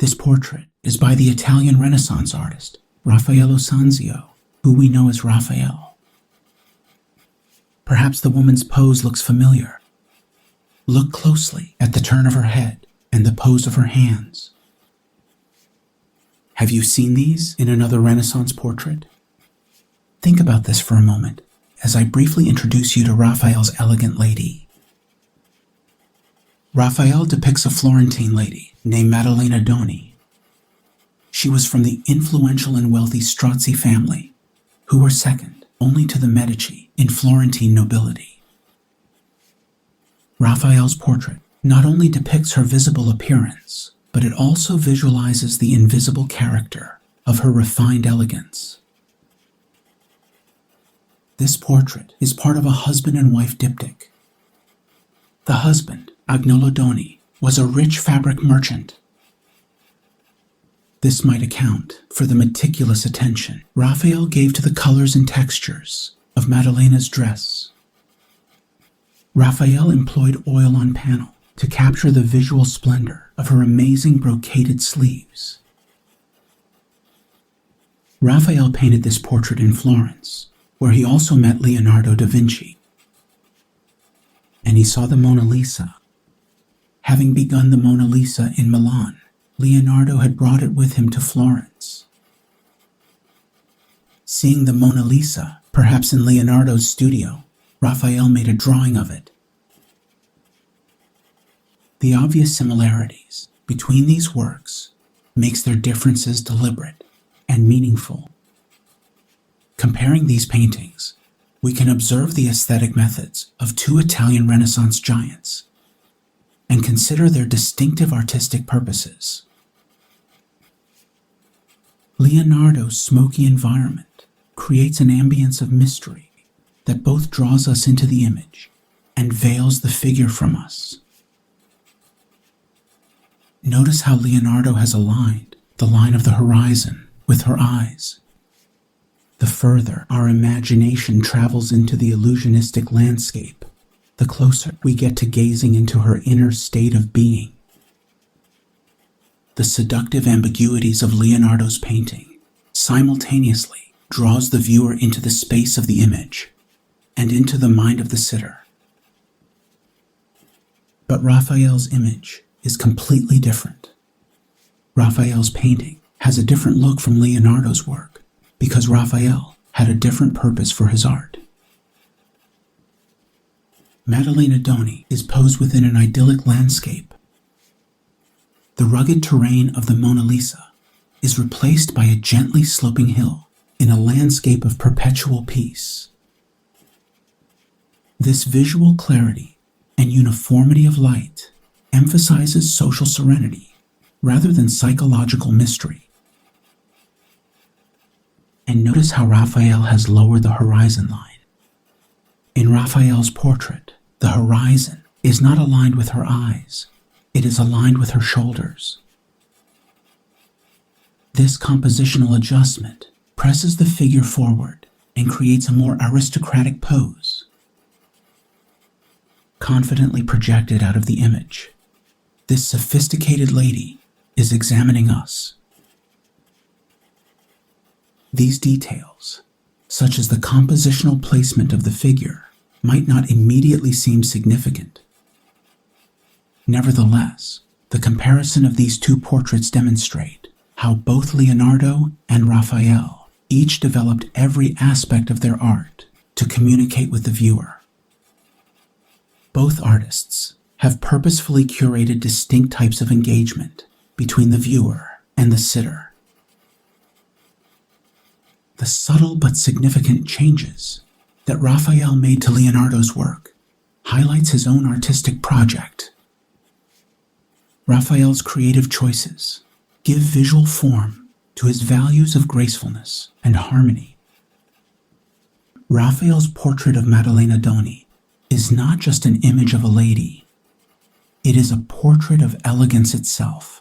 This portrait is by the Italian Renaissance artist, Raffaello Sanzio, who we know as Raphael. Perhaps the woman's pose looks familiar. Look closely at the turn of her head and the pose of her hands. Have you seen these in another Renaissance portrait? Think about this for a moment as I briefly introduce you to Raphael's elegant lady. Raphael depicts a Florentine lady named Maddalena Doni. She was from the influential and wealthy Strozzi family, who were second only to the Medici in Florentine nobility. Raphael's portrait not only depicts her visible appearance, but it also visualizes the invisible character of her refined elegance. This portrait is part of a husband and wife diptych. The husband, Agnolo Doni, was a rich fabric merchant. This might account for the meticulous attention Raphael gave to the colors and textures of Maddalena's dress. Raphael employed oil on panel to capture the visual splendor of her amazing brocaded sleeves. Raphael painted this portrait in Florence, where he also met Leonardo da Vinci. And he saw the Mona Lisa. Having begun the Mona Lisa in Milan, Leonardo had brought it with him to Florence. Seeing the Mona Lisa, perhaps in Leonardo's studio, Raphael made a drawing of it. The obvious similarities between these works makes their differences deliberate and meaningful. Comparing these paintings, we can observe the aesthetic methods of two Italian Renaissance giants and consider their distinctive artistic purposes. Leonardo's smoky environment creates an ambience of mystery that both draws us into the image and veils the figure from us. Notice how Leonardo has aligned the line of the horizon with her eyes. The further our imagination travels into the illusionistic landscape, the closer we get to gazing into her inner state of being. The seductive ambiguities of Leonardo's painting simultaneously draws the viewer into the space of the image and into the mind of the sitter. But Raphael's image is completely different. Raphael's painting has a different look from Leonardo's work because Raphael had a different purpose for his art. Maddalena Doni is posed within an idyllic landscape. The rugged terrain of the Mona Lisa is replaced by a gently sloping hill in a landscape of perpetual peace. This visual clarity and uniformity of light emphasizes social serenity rather than psychological mystery. And notice how Raphael has lowered the horizon line. In Raphael's portrait, the horizon is not aligned with her eyes, it is aligned with her shoulders. This compositional adjustment presses the figure forward and creates a more aristocratic pose. Confidently projected out of the image, this sophisticated lady is examining us. These details, such as the compositional placement of the figure, might not immediately seem significant. Nevertheless, the comparison of these two portraits demonstrate how both Leonardo and Raphael each developed every aspect of their art to communicate with the viewer. Both artists have purposefully curated distinct types of engagement between the viewer and the sitter. The subtle but significant changes that Raphael made to Leonardo's work highlights his own artistic project. Raphael's creative choices give visual form to his values of gracefulness and harmony. Raphael's portrait of Maddalena Doni is not just an image of a lady, it is a portrait of elegance itself.